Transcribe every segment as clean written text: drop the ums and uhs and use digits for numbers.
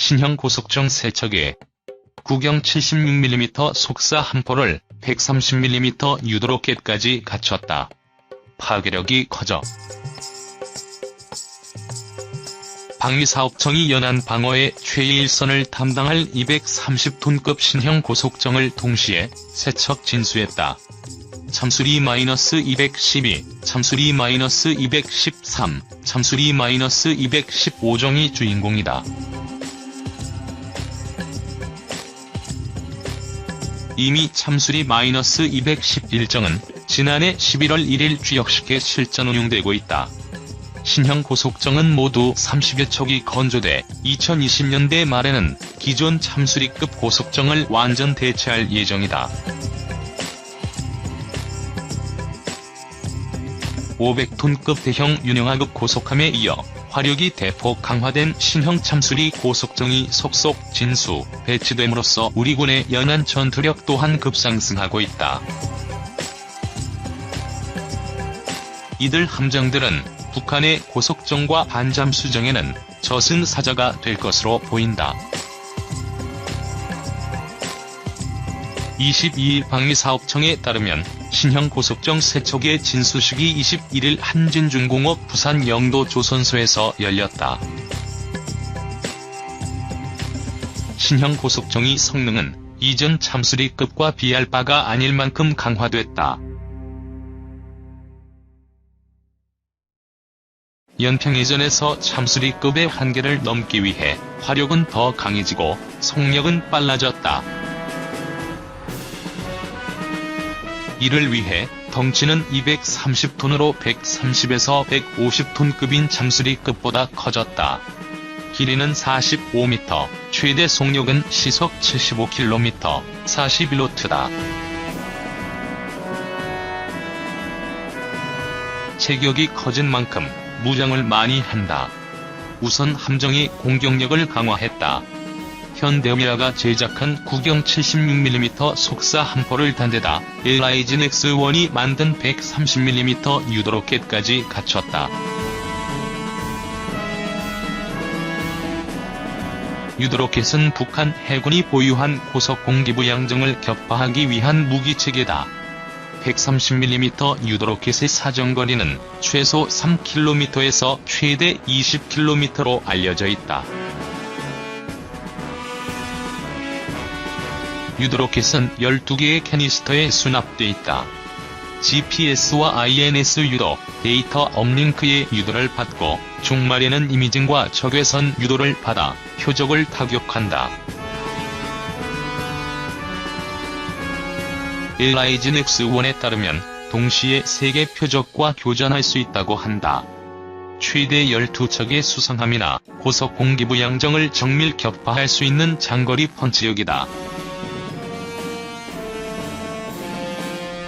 신형 고속정 3척에 구경 76mm 속사 한 포를 130mm 유도로켓까지 갖췄다. 파괴력이 커져 방위사업청이 연안 방어의 최일선을 담당할 230톤급 신형 고속정을 동시에 3척 진수했다. 참수리-212, 참수리-213, 참수리-215정이 주인공이다. 이미 참수리-211정은 지난해 11월 1일 주역식에 실전 운용되고 있다. 신형 고속정은 모두 30여 척이 건조돼 2020년대 말에는 기존 참수리급 고속정을 완전 대체할 예정이다. 500톤급 대형 윤영하급 고속함에 이어 화력이 대폭 강화된 신형 참수리 고속정이 속속 진수, 배치됨으로써 우리군의 연안 전투력 또한 급상승하고 있다. 이들 함정들은 북한의 고속정과 반잠수정에는 저승사자가 될 것으로 보인다. 22일 방위사업청에 따르면 신형 고속정 3척의 진수식이 21일 한진중공업 부산 영도 조선소에서 열렸다. 신형 고속정의 성능은 이전 참수리급과 비할 바가 아닐 만큼 강화됐다. 연평해전에서 참수리급의 한계를 넘기 위해 화력은 더 강해지고 속력은 빨라졌다. 이를 위해 덩치는 230톤으로 130에서 150톤급인 참수리급보다 커졌다. 길이는 45m, 최대 속력은 시속 75km, 41노트다. 체격이 커진 만큼 무장을 많이 한다. 우선 함정의 공격력을 강화했다. 현대미아가 제작한 구경 76mm 속사 한 포를 단데다 LIGN-X1이 만든 130mm 유도로켓까지 갖췄다. 유도로켓은 북한 해군이 보유한 고속공기부 양정을 격파하기 위한 무기체계다. 130mm 유도로켓의 사정거리는 최소 3km에서 최대 20km로 알려져 있다. 유도로켓은 12개의 캐니스터에 수납돼 있다. GPS와 INS 유도, 데이터 업링크의 유도를 받고 중말에는 이미징과 적외선 유도를 받아 표적을 타격한다. LIGN-X1에 따르면 동시에 3개 표적과 교전할 수 있다고 한다. 최대 12척의 수상함이나 고속공기부 양정을 정밀 격파할 수 있는 장거리 펀치력이다.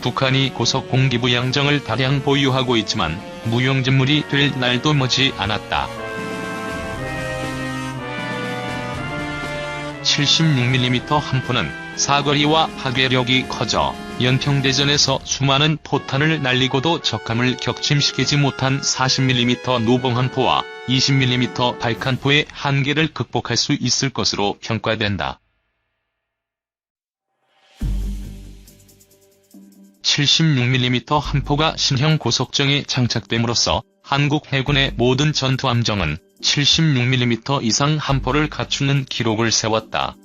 북한이 고속공기부 양정을 다량 보유하고 있지만 무용지물이 될 날도 머지 않았다. 76mm 한 포는 사거리와 파괴력이 커져 연평대전에서 수많은 포탄을 날리고도 적함을 격침시키지 못한 40mm 노봉 한 포와 20mm 발칸포의 한계를 극복할 수 있을 것으로 평가된다. 76mm 한 포가 신형 고속정에 장착됨으로써 한국 해군의 모든 전투함정은 76mm 이상 한 포를 갖추는 기록을 세웠다.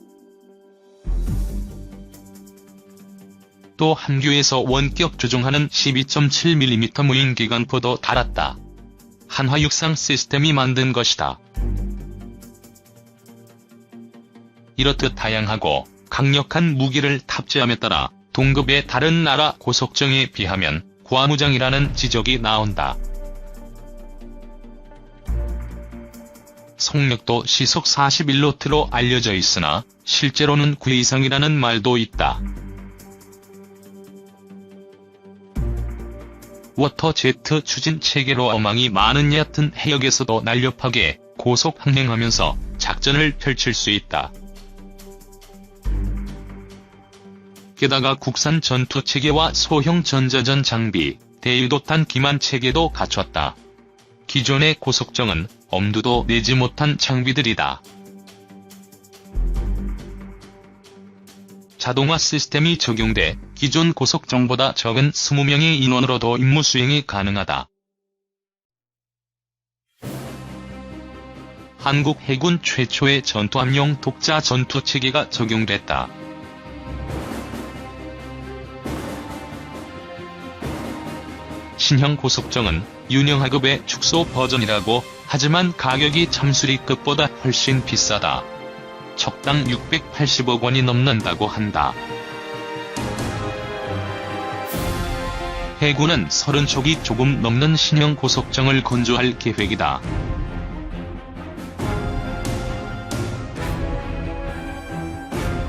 또 함교에서 원격 조종하는 12.7mm 무인기관포도 달았다. 한화 육상 시스템이 만든 것이다. 이렇듯 다양하고 강력한 무기를 탑재함에 따라 동급의 다른 나라 고속정에 비하면 과무장이라는 지적이 나온다. 속력도 시속 41노트로 알려져 있으나 실제로는 9 이상이라는 말도 있다. 워터제트 추진 체계로 어망이 많은 얕은 해역에서도 날렵하게 고속 항행하면서 작전을 펼칠 수 있다. 게다가 국산 전투체계와 소형 전자전 장비, 대유도탄 기만 체계도 갖췄다. 기존의 고속정은 엄두도 내지 못한 장비들이다. 자동화 시스템이 적용돼 기존 고속정보다 적은 20명의 인원으로도 임무 수행이 가능하다. 한국 해군 최초의 전투함용 독자 전투체계가 적용됐다. 신형 고속정은 윤영하급의 축소 버전이라고 하지만 가격이 참수리급보다 훨씬 비싸다. 척당 680억 원이 넘는다고 한다. 해군은 30척이 조금 넘는 신형 고속정을 건조할 계획이다.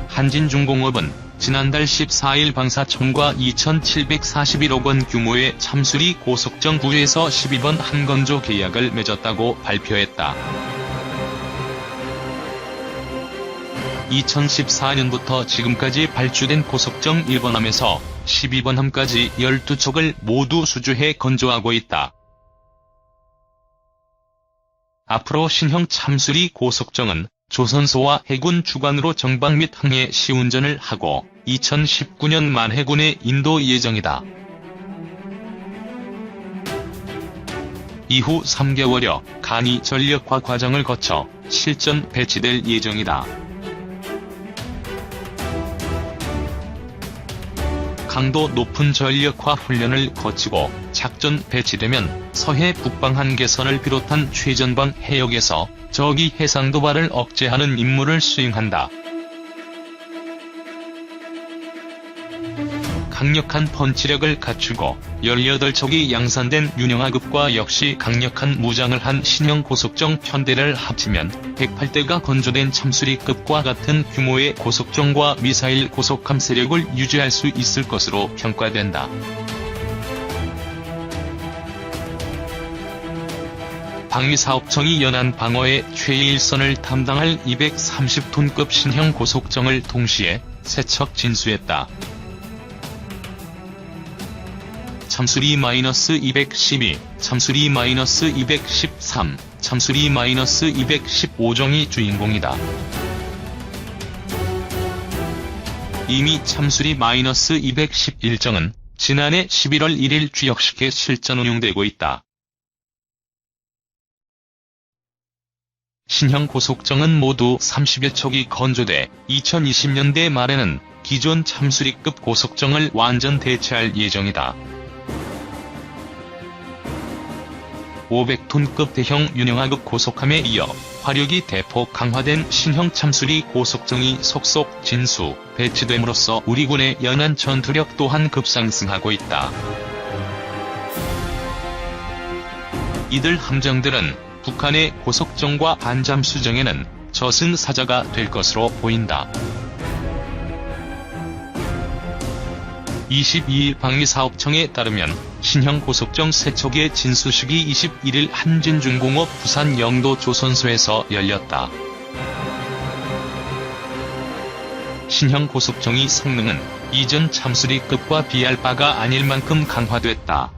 한진중공업은 지난달 14일 방사청과 2,741억 원 규모의 참수리 고속정 9에서 12번 한건조 계약을 맺었다고 발표했다. 2014년부터 지금까지 발주된 고속정 1번함에서 12번함까지 12척을 모두 수주해 건조하고 있다. 앞으로 신형 참수리 고속정은 조선소와 해군 주관으로 정박 및 항해 시운전을 하고 2019년 말 해군에 인도 예정이다. 이후 3개월여 간이 전력화 과정을 거쳐 실전 배치될 예정이다. 강도 높은 전력화 훈련을 거치고 작전 배치되면 서해 북방 한계선을 비롯한 최전방 해역에서 적이 해상 도발을 억제하는 임무를 수행한다. 강력한 펀치력을 갖추고 18척이 양산된 윤영하급과 역시 강력한 무장을 한 신형 고속정 편대를 합치면 108대가 건조된 참수리급과 같은 규모의 고속정과 미사일 고속함 세력을 유지할 수 있을 것으로 평가된다. 방위사업청이 연안 방어의 최일선을 담당할 230톤급 신형 고속정을 동시에 3척 진수했다. 참수리-212, 참수리-213, 참수리-215정이 주인공이다. 이미 참수리-211정은 지난해 11월 1일 주역식에 실전 운용되고 있다. 신형 고속정은 모두 30여 척이 건조돼 2020년대 말에는 기존 참수리급 고속정을 완전 대체할 예정이다. 500톤급 대형 윤영하급 고속함에 이어 화력이 대폭 강화된 신형 참수리 고속정이 속속 진수, 배치됨으로써 우리군의 연안 전투력 또한 급상승하고 있다. 이들 함정들은 북한의 고속정과 반잠수정에는 저승사자가 될 것으로 보인다. 22일 방위사업청에 따르면 신형 고속정 3척의 진수식이 21일 한진중공업 부산 영도 조선소에서 열렸다. 신형 고속정의 성능은 이전 참수리급과 비할 바가 아닐 만큼 강화됐다.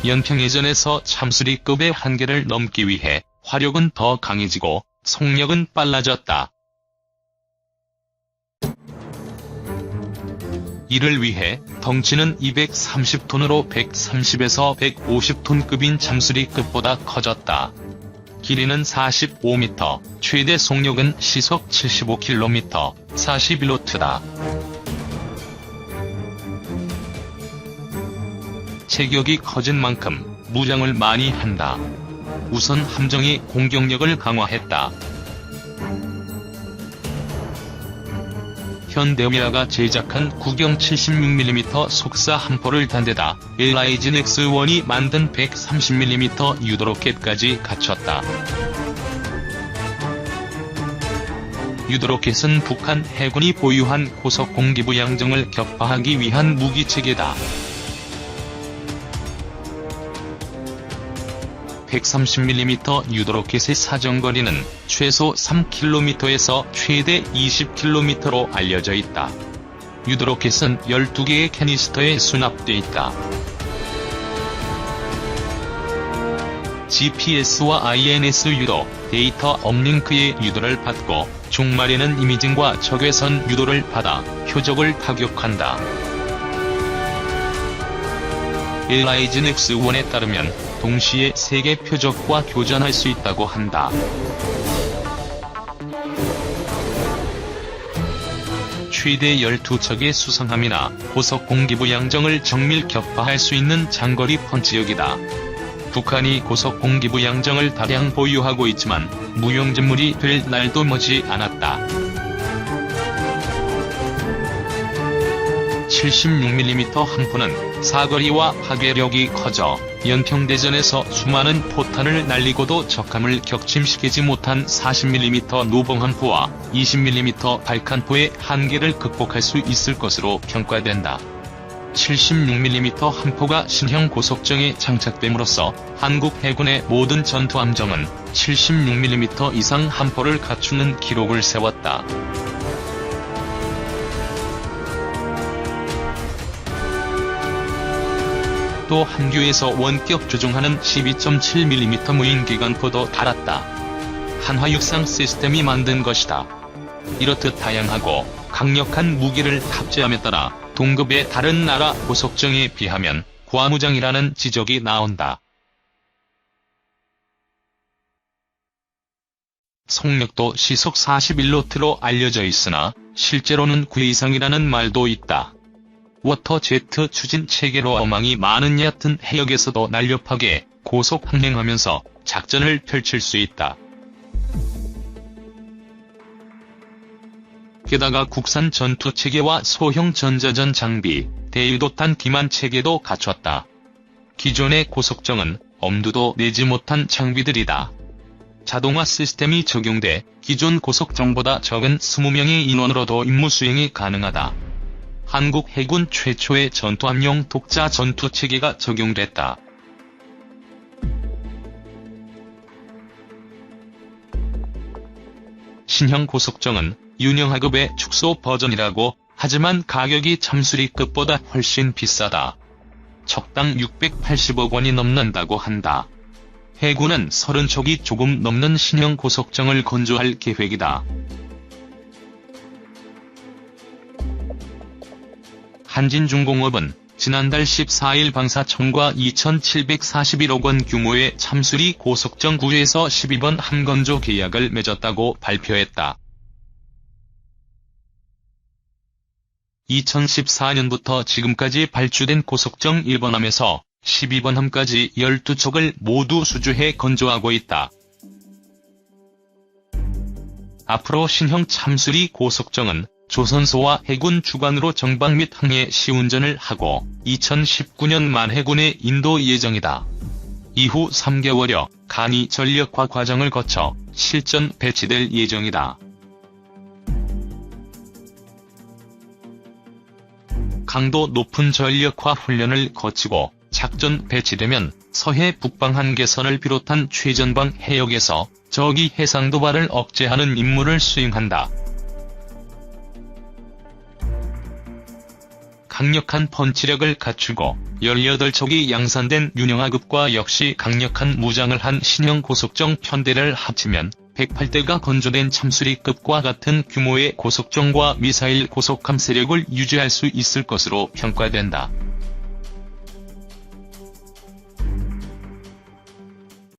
연평해전에서 참수리급의 한계를 넘기 위해 화력은 더 강해지고 속력은 빨라졌다. 이를 위해 덩치는 230톤으로 130에서 150톤급인 참수리급보다 커졌다. 길이는 45m, 최대 속력은 시속 75km, 41노트다. 체격이 커진 만큼 무장을 많이 한다. 우선 함정의 공격력을 강화했다. 현대미라가 제작한 구경 76mm 속사 함포를 단대다 LIGN-X1이 만든 130mm 유도로켓까지 갖췄다. 유도로켓은 북한 해군이 보유한 고속 공기부 양정을 격파하기 위한 무기체계다. 130mm 유도로켓의 사정거리는 최소 3km에서 최대 20km로 알려져 있다. 유도로켓은 12개의 캐니스터에 수납돼 있다. GPS와 INS 유도, 데이터 업링크의 유도를 받고 종말에는 이미징과 적외선 유도를 받아 표적을 타격한다. 엘라이즌 X1에 따르면 동시에 3개 표적과 교전할 수 있다고 한다. 최대 12척의 수상함이나 고속 공기부 양정을 정밀 격파할 수 있는 장거리 펀치력이다. 북한이 고속 공기부 양정을 다량 보유하고 있지만 무용지물이 될 날도 머지 않았다. 76mm 함포는 사거리와 파괴력이 커져 연평대전에서 수많은 포탄을 날리고도 적함을 격침시키지 못한 40mm 노봉함포와 20mm 발칸포의 한계를 극복할 수 있을 것으로 평가된다. 76mm 함포가 신형 고속정에 장착됨으로써 한국 해군의 모든 전투함정은 76mm 이상 함포를 갖추는 기록을 세웠다. 또 한교에서 원격 조종하는 12.7mm 무인기관포도 달았다. 한화 육상 시스템이 만든 것이다. 이렇듯 다양하고 강력한 무기를 탑재함에 따라 동급의 다른 나라 고속정에 비하면 과무장이라는 지적이 나온다. 속력도 시속 41노트로 알려져 있으나 실제로는 9 이상이라는 말도 있다. 워터제트 추진 체계로 어망이 많은 얕은 해역에서도 날렵하게 고속 항행하면서 작전을 펼칠 수 있다. 게다가 국산 전투체계와 소형 전자전 장비, 대유도탄 기만 체계도 갖췄다. 기존의 고속정은 엄두도 내지 못한 장비들이다. 자동화 시스템이 적용돼 기존 고속정보다 적은 20명의 인원으로도 임무 수행이 가능하다. 한국 해군 최초의 전투함용 독자 전투체계가 적용됐다. 신형 고속정은 윤영하급의 축소 버전이라고 하지만 가격이 잠수리급보다 훨씬 비싸다. 척당 680억 원이 넘는다고 한다. 해군은 30척이 조금 넘는 신형 고속정을 건조할 계획이다. 한진중공업은 지난달 14일 방사청과 2,741억 원 규모의 참수리 고속정 9에서 12번 함건조 계약을 맺었다고 발표했다. 2014년부터 지금까지 발주된 고속정 1번함에서 12번함까지 12척을 모두 수주해 건조하고 있다. 앞으로 신형 참수리 고속정은 조선소와 해군 주관으로 정박 및 항해 시운전을 하고 2019년 말 해군에 인도 예정이다. 이후 3개월여 간이 전력화 과정을 거쳐 실전 배치될 예정이다. 강도 높은 전력화 훈련을 거치고 작전 배치되면 서해 북방 한계선을 비롯한 최전방 해역에서 적이 해상 도발을 억제하는 임무를 수행한다. 강력한 펀치력을 갖추고 18척이 양산된 윤영하급과 역시 강력한 무장을 한 신형 고속정 편대를 합치면 108대가 건조된 참수리급과 같은 규모의 고속정과 미사일 고속함 세력을 유지할 수 있을 것으로 평가된다.